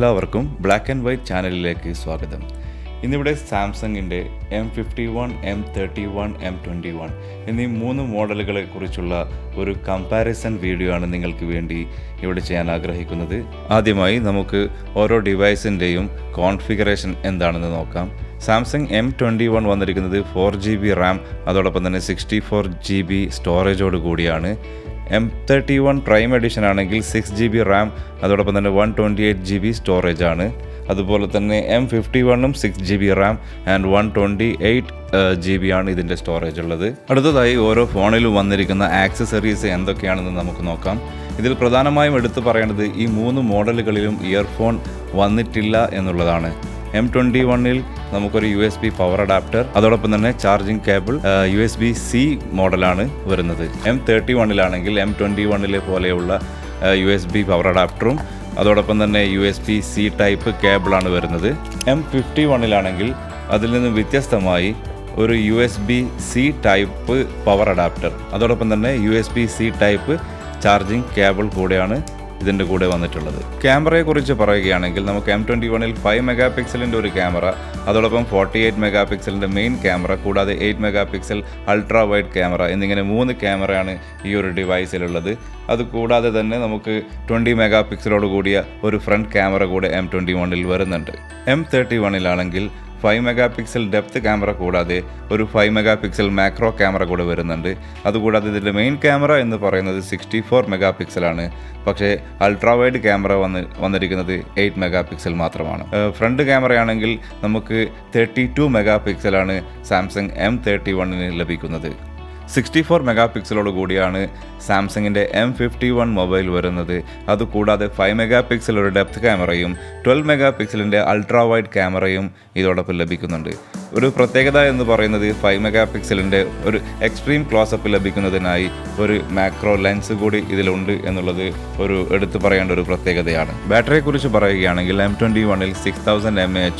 എല്ലാവർക്കും black and white ചാനലിലേക്ക് സ്വാഗതം. ഇന്നിവിടെ സാംസങ്ങിൻ്റെ M51 M31 M21 എന്നീ 3 മോഡലുകളെ കുറിച്ചുള്ള ഒരു കമ്പാരിസൺ വീഡിയോ ആണ് നിങ്ങൾക്ക് വേണ്ടി ഇവിടെ ചെയ്യാൻ ആഗ്രഹിക്കുന്നത്. ആദ്യമായി നമുക്ക് ഓരോ ഡിവൈസിൻ്റെയും കോൺഫിഗറേഷൻ എന്താണെന്ന് നോക്കാം. സാംസങ് M21 വന്നിരിക്കുന്നത് 4GB റാം, അതോടൊപ്പം തന്നെ 64GB സ്റ്റോറേജോട് കൂടിയാണ്. M31 പ്രൈം എഡിഷൻ ആണെങ്കിൽ 6GB റാം, അതോടൊപ്പം തന്നെ 128GB സ്റ്റോറേജ് ആണ്. അതുപോലെ തന്നെ M51 6GB Ram and 128GB ആണ് ഇതിൻ്റെ സ്റ്റോറേജ് ഉള്ളത്. അടുത്തതായി ഓരോ ഫോണിലും വന്നിരിക്കുന്ന ആക്സസറീസ് എന്തൊക്കെയാണെന്ന് നമുക്ക് നോക്കാം. ഇതിൽ പ്രധാനമായും എടുത്തു പറയേണ്ടത് ഈ 3 മോഡലുകളിലും ഇയർഫോൺ വന്നിട്ടില്ല എന്നുള്ളതാണ്. M21 നമുക്കൊരു USB പവർ അഡാപ്റ്റർ, അതോടൊപ്പം തന്നെ ചാർജിങ് കേബിൾ USB-C മോഡലാണ് വരുന്നത്. M31 M21 പോലെയുള്ള USB പവർ അഡാപ്റ്ററും അതോടൊപ്പം തന്നെ USB-C ടൈപ്പ് കേബിളാണ് വരുന്നത്. M51 അതിൽ നിന്ന് വ്യത്യസ്തമായി ഒരു USB-C ടൈപ്പ് പവർ അഡാപ്റ്റർ, അതോടൊപ്പം തന്നെ USB-C ടൈപ്പ് ചാർജിങ് കേബിൾ കൂടെയാണ് ഇതിൻ്റെ കൂടെ വന്നിട്ടുള്ളത്. ക്യാമറയെക്കുറിച്ച് പറയുകയാണെങ്കിൽ നമുക്ക് M21 5 മെഗാപിക്സലിൻ്റെ ഒരു ക്യാമറ, അതോടൊപ്പം 48 മെഗാപിക്സലിൻ്റെ മെയിൻ ക്യാമറ, കൂടാതെ 8 മെഗാപിക്സൽ അൾട്രാ വൈഡ് ക്യാമറ എന്നിങ്ങനെ 3 ക്യാമറയാണ് ഈ ഒരു ഡിവൈസിലുള്ളത്. അതുകൂടാതെ തന്നെ നമുക്ക് 20 മെഗാപിക്സലോട് കൂടിയ ഒരു ഫ്രണ്ട് ക്യാമറ കൂടെ M21 വരുന്നുണ്ട്. M31 5 മെഗാപിക്സൽ ഡെപ്ത് ക്യാമറ കൂടാതെ ഒരു 5 മെഗാപിക്സൽ മാക്രോ ക്യാമറ കൂടെ വരുന്നുണ്ട്. അതുകൂടാതെ ഇതിൻ്റെ മെയിൻ ക്യാമറ എന്ന് പറയുന്നത് 64 മെഗാപിക്സലാണ്. പക്ഷേ അൾട്രാ വൈഡ് ക്യാമറ വന്നിരിക്കുന്നത് 8 മെഗാപിക്സൽ മാത്രമാണ്. ഫ്രണ്ട് ക്യാമറയാണെങ്കിൽ നമുക്ക് 32 മെഗാപിക്സലാണ് സാംസങ് M31 ലഭിക്കുന്നത്. 64 മെഗാപിക്സലോട് കൂടിയാണ് സാംസങ്ങിൻ്റെ M51 മൊബൈൽ വരുന്നത്. അതുകൂടാതെ 5 മെഗാപിക്സൽ ഒരു ഡെപ്ത് ക്യാമറയും 12 മെഗാപിക്സലിൻ്റെ അൾട്രാ വൈഡ് ക്യാമറയും ഇതോടൊപ്പം ലഭിക്കുന്നുണ്ട്. ഒരു പ്രത്യേകത എന്ന് പറയുന്നത് 5 മെഗാപിക്സലിൻ്റെ ഒരു എക്സ്ട്രീം ക്ലോസപ്പ് ലഭിക്കുന്നതിനായി ഒരു മാക്രോ ലെൻസ് കൂടി ഇതിലുണ്ട് എന്നുള്ളത് ഒരു എടുത്തു പറയേണ്ട ഒരു പ്രത്യേകതയാണ്. ബാറ്ററിയെക്കുറിച്ച് പറയുകയാണെങ്കിൽ M21 6000 mAh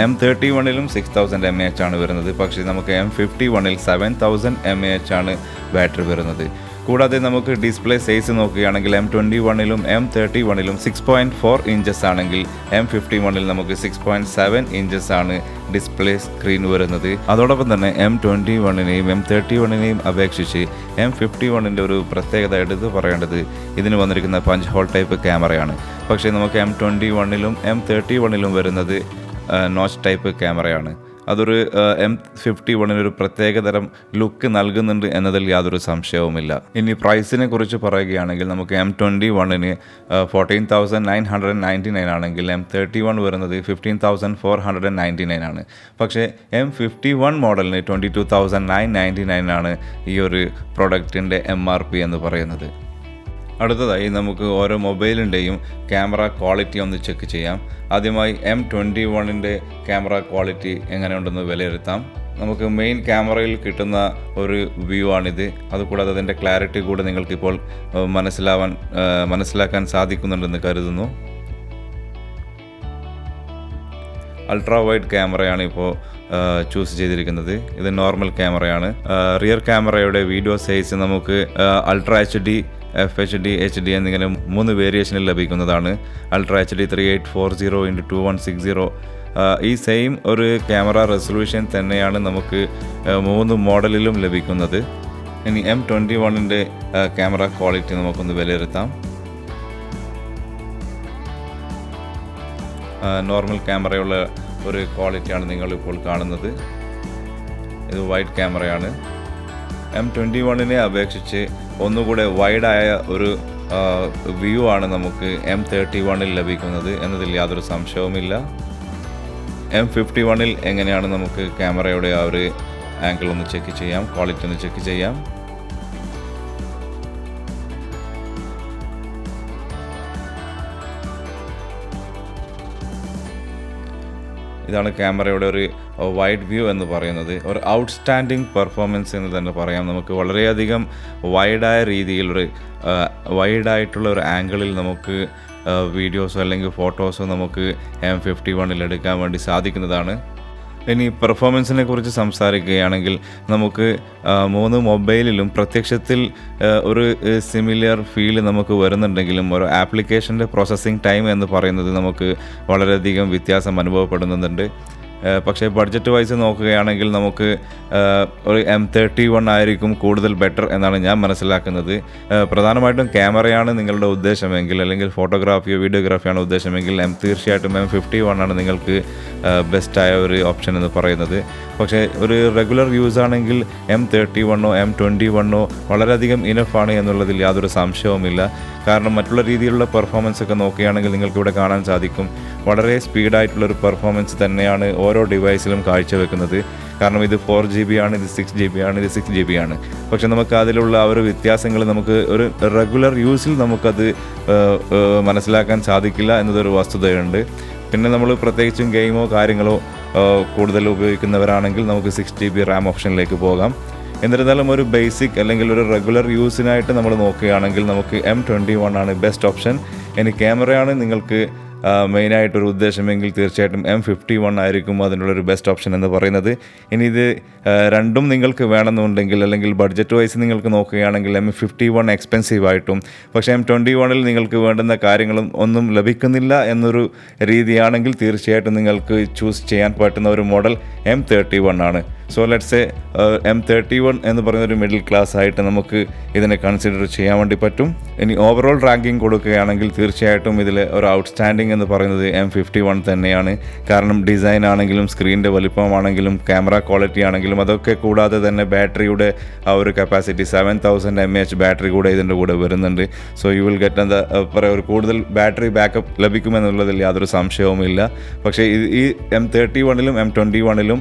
M31 6000 mAh ആണ് വരുന്നത്. പക്ഷേ നമുക്ക് M51 7000 mAh ആണ് ബാറ്ററി വരുന്നത്. കൂടാതെ നമുക്ക് ഡിസ്പ്ലേ സൈസ് നോക്കുകയാണെങ്കിൽ M21 M31 6.4 ഇഞ്ചസ് ആണെങ്കിൽ M51 നമുക്ക് 6.7 ഇഞ്ചസ് ആണ് ഡിസ്പ്ലേ സ്ക്രീൻ വരുന്നത്. അതോടൊപ്പം തന്നെ M21 M31 അപേക്ഷിച്ച് M51 ഒരു പ്രത്യേകത എടുത്ത് പറയേണ്ടത് ഇതിന് വന്നിരിക്കുന്ന പഞ്ച് ഹോൾ ടൈപ്പ് ക്യാമറയാണ്. പക്ഷേ നമുക്ക് M21 M31 വരുന്നത് നോച്ച് ടൈപ്പ് ക്യാമറയാണ്. അതൊരു M51 ഒരു പ്രത്യേകതരം ലുക്ക് നൽകുന്നുണ്ട് എന്നതിൽ യാതൊരു സംശയവുമില്ല. ഇനി പ്രൈസിനെ കുറിച്ച് പറയുകയാണെങ്കിൽ നമുക്ക് M21 14,999 ആണെങ്കിൽ M31 വരുന്നത് 15,499 ആണ്. പക്ഷേ M51 മോഡലിന് 22,999 ആണ് ഈ ഒരു പ്രൊഡക്റ്റിൻ്റെ MRP എന്ന് പറയുന്നത്. അടുത്തതായി നമുക്ക് ഓരോ മൊബൈലിൻ്റെയും ക്യാമറ ക്വാളിറ്റി ഒന്ന് ചെക്ക് ചെയ്യാം. ആദ്യമായി M21 ക്യാമറ ക്വാളിറ്റി എങ്ങനെയുണ്ടെന്ന് വിലയിരുത്താം. നമുക്ക് മെയിൻ ക്യാമറയിൽ കിട്ടുന്ന ഒരു വ്യൂ ആണിത്. അതുകൂടാതെ അതിൻ്റെ ക്ലാരിറ്റി കൂടെ നിങ്ങൾക്കിപ്പോൾ മനസ്സിലാക്കാൻ സാധിക്കുന്നുണ്ടെന്ന് കരുതുന്നു. അൾട്രാ വൈഡ് ക്യാമറയാണ് ഇപ്പോൾ ചൂസ് ചെയ്തിരിക്കുന്നത്. ഇത് നോർമൽ ക്യാമറയാണ്. റിയർ ക്യാമറയുടെ വീഡിയോ സൈസ് നമുക്ക് അൾട്രാ HD, FHD, HD എന്നിങ്ങനെ 3 വേരിയേഷനിൽ ലഭിക്കുന്നതാണ്. അൾട്രാ HD 3840x2160 ഈ സെയിം ഒരു ക്യാമറ റെസൊല്യൂഷൻ തന്നെയാണ് നമുക്ക് 3 മോഡലിലും ലഭിക്കുന്നത്. ഇനി M21 ക്യാമറ ക്വാളിറ്റി നമുക്കൊന്ന് വിലയിരുത്താം. നോർമൽ ക്യാമറയുള്ള ഒരു ക്വാളിറ്റിയാണ് നിങ്ങളിപ്പോൾ കാണുന്നത്. ഇത് വൈഡ് ക്യാമറയാണ്. M21 അപേക്ഷിച്ച് ഒന്നുകൂടെ വൈഡായ ഒരു വ്യൂ ആണ് നമുക്ക് M31 ലഭിക്കുന്നത് എന്നതിൽ യാതൊരു സംശയവുമില്ല. M51 എങ്ങനെയാണ് നമുക്ക് ക്യാമറയുടെ ആ ഒരു ആംഗിൾ ഒന്ന് ചെക്ക് ചെയ്യാം, ക്വാളിറ്റി ഒന്ന് ചെക്ക് ചെയ്യാം. ഇതാണ് ക്യാമറയുടെ ഒരു വൈഡ് വ്യൂ എന്ന് പറയുന്നത്. ഒരു ഔട്ട്സ്റ്റാൻഡിങ് പെർഫോമൻസ് എന്ന് തന്നെ പറയാം. നമുക്ക് വളരെയധികം വൈഡായ രീതിയിലൊരു വൈഡായിട്ടുള്ള ഒരു ആംഗിളിൽ നമുക്ക് വീഡിയോസോ അല്ലെങ്കിൽ ഫോട്ടോസോ നമുക്ക് M51 എടുക്കാൻ വേണ്ടി സാധിക്കുന്നതാണ്. ഇനി പെർഫോമൻസിനെ കുറിച്ച് സംസാരിക്കുകയാണെങ്കിൽ നമുക്ക് 3 മൊബൈലിലും പ്രത്യക്ഷത്തിൽ ഒരു സിമിലർ ഫീൽ നമുക്ക് വരുന്നുണ്ടെങ്കിലും ഒരു ആപ്ലിക്കേഷൻ്റെ പ്രോസസ്സിംഗ് ടൈം എന്ന് പറയുന്നത് നമുക്ക് വളരെയധികം വ്യത്യാസം അനുഭവപ്പെടുന്നുണ്ട്. പക്ഷേ ബഡ്ജറ്റ് വൈസ് നോക്കുകയാണെങ്കിൽ നമുക്ക് ഒരു M31 ആയിരിക്കും കൂടുതൽ ബെറ്റർ എന്നാണ് ഞാൻ മനസ്സിലാക്കുന്നത്. പ്രധാനമായിട്ടും ക്യാമറയാണ് നിങ്ങളുടെ ഉദ്ദേശമെങ്കിൽ, അല്ലെങ്കിൽ ഫോട്ടോഗ്രാഫിയോ വീഡിയോഗ്രാഫിയാണ് ഉദ്ദേശമെങ്കിൽ തീർച്ചയായിട്ടും M51 ആണ് നിങ്ങൾക്ക് ബെസ്റ്റായ ഒരു ഓപ്ഷൻ എന്ന് പറയുന്നത്. പക്ഷേ ഒരു റെഗുലർ യൂസ് ആണെങ്കിൽ M31 M21 വളരെയധികം ഇനഫാണ് എന്നുള്ളതിൽ യാതൊരു സംശയവുമില്ല. കാരണം മറ്റുള്ള രീതിയിലുള്ള പെർഫോമൻസ് ഒക്കെ നോക്കുകയാണെങ്കിൽ നിങ്ങൾക്കിവിടെ കാണാൻ സാധിക്കും വളരെ സ്പീഡായിട്ടുള്ളൊരു പെർഫോമൻസ് തന്നെയാണ് ഓരോ ഡിവൈസിലും കാഴ്ചവെക്കുന്നത്. കാരണം ഇത് 4GB ആണ്, ഇത് 6GB ആണ്, ഇത് 6GB ആണ്. പക്ഷെ നമുക്ക് അതിലുള്ള ആ ഒരു വ്യത്യാസങ്ങൾ നമുക്ക് ഒരു റെഗുലർ യൂസിൽ നമുക്കത് മനസ്സിലാക്കാൻ സാധിക്കില്ല എന്നതൊരു വസ്തുതയുണ്ട്. പിന്നെ നമ്മൾ പ്രത്യേകിച്ചും ഗെയിമോ കാര്യങ്ങളോ കൂടുതൽ ഉപയോഗിക്കുന്നവരാണെങ്കിൽ നമുക്ക് 6GB റാം ഓപ്ഷനിലേക്ക് പോകാം. എന്നിരുന്നാലും ഒരു ബേസിക് അല്ലെങ്കിൽ ഒരു റെഗുലർ യൂസിനായിട്ട് നമ്മൾ നോക്കുകയാണെങ്കിൽ നമുക്ക് M21 ആണ് ബെസ്റ്റ് ഓപ്ഷൻ. ഇനി ക്യാമറയാണ് നിങ്ങൾക്ക് മെയിനായിട്ടൊരു ഉദ്ദേശമെങ്കിൽ തീർച്ചയായിട്ടും M51 ആയിരിക്കും അതിനുള്ളൊരു ബെസ്റ്റ് ഓപ്ഷൻ എന്ന് പറയുന്നത്. ഇനി ഇത് രണ്ടും നിങ്ങൾക്ക് വേണമെന്നുണ്ടെങ്കിൽ അല്ലെങ്കിൽ ബഡ്ജറ്റ് വൈസ് നിങ്ങൾക്ക് നോക്കുകയാണെങ്കിൽ M51 എക്സ്പെൻസീവ് ആയിട്ടും, പക്ഷേ M21 നിങ്ങൾക്ക് വേണ്ടുന്ന കാര്യങ്ങളും ഒന്നും ലഭിക്കുന്നില്ല എന്നൊരു രീതിയാണെങ്കിൽ തീർച്ചയായിട്ടും നിങ്ങൾക്ക് ചൂസ് ചെയ്യാൻ പറ്റുന്ന ഒരു മോഡൽ M31 ആണ്. സോ ലെറ്റ്സ് സേ M31 എന്ന് പറയുന്നൊരു മിഡിൽ ക്ലാസ് ആയിട്ട് നമുക്ക് ഇതിനെ കൺസിഡർ ചെയ്യാൻ വേണ്ടി പറ്റും. ഇനി ഓവറോൾ റാങ്കിങ് കൊടുക്കുകയാണെങ്കിൽ തീർച്ചയായിട്ടും ഇതിൽ ഒരു ഔട്ട്സ്റ്റാൻഡിങ് എന്ന് പറയുന്നത് M51 തന്നെയാണ്. കാരണം ഡിസൈൻ ആണെങ്കിലും സ്ക്രീനിൻ്റെ വലിപ്പമാണെങ്കിലും ക്യാമറ ക്വാളിറ്റി ആണെങ്കിലും അതൊക്കെ കൂടാതെ തന്നെ ബാറ്ററിയുടെ ആ ഒരു കപ്പാസിറ്റി 7000 mAh ബാറ്ററി കൂടെ ഇതിൻ്റെ കൂടെ വരുന്നുണ്ട്. സോ യു വിൽ ഗെറ്റ് എന്താ പറയുക ഒരു കൂടുതൽ ബാറ്ററി ബാക്കപ്പ് ലഭിക്കുമെന്നുള്ളതിൽ യാതൊരു സംശയവുമില്ല. പക്ഷേ ഈ M31 M21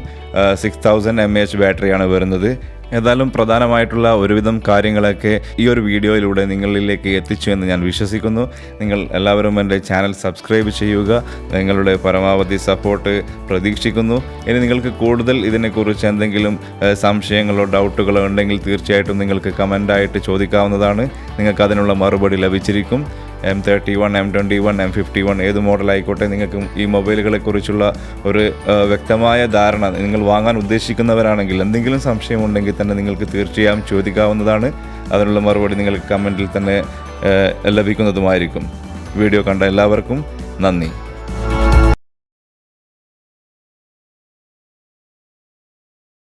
6000 mAh ബാറ്ററിയാണ് വരുന്നത്. ഏതായാലും പ്രധാനമായിട്ടുള്ള ഒരുവിധം കാര്യങ്ങളൊക്കെ ഈ ഒരു വീഡിയോയിലൂടെ നിങ്ങളിലേക്ക് എത്തിച്ചു എന്ന് ഞാൻ വിശ്വസിക്കുന്നു. നിങ്ങൾ എല്ലാവരും എൻ്റെ ചാനൽ സബ്സ്ക്രൈബ് ചെയ്യുക. നിങ്ങളുടെ പരമാവധി സപ്പോർട്ട് പ്രതീക്ഷിക്കുന്നു. ഇനി നിങ്ങൾക്ക് കൂടുതൽ ഇതിനെക്കുറിച്ച് എന്തെങ്കിലും സംശയങ്ങളോ ഡൗട്ടുകളോ ഉണ്ടെങ്കിൽ തീർച്ചയായിട്ടും നിങ്ങൾക്ക് കമൻ്റായിട്ട് ചോദിക്കാവുന്നതാണ്. നിങ്ങൾക്ക് അതിനുള്ള മറുപടി ലഭിച്ചിരിക്കും. M31 M21 M51 ഏത് മോഡലായിക്കോട്ടെ നിങ്ങൾക്ക് ഈ മൊബൈലുകളെക്കുറിച്ചുള്ള ഒരു വ്യക്തമായ ധാരണ നിങ്ങൾ വാങ്ങാൻ ഉദ്ദേശിക്കുന്നവരാണെങ്കിൽ എന്തെങ്കിലും സംശയമുണ്ടെങ്കിൽ തന്നെ നിങ്ങൾക്ക് തീർച്ചയായും ചോദിക്കാവുന്നതാണ്. അതിനുള്ള മറുപടി നിങ്ങൾക്ക് കമൻറ്റിൽ തന്നെ ലഭിക്കുന്നതുമായിരിക്കും. വീഡിയോ കണ്ട എല്ലാവർക്കും നന്ദി.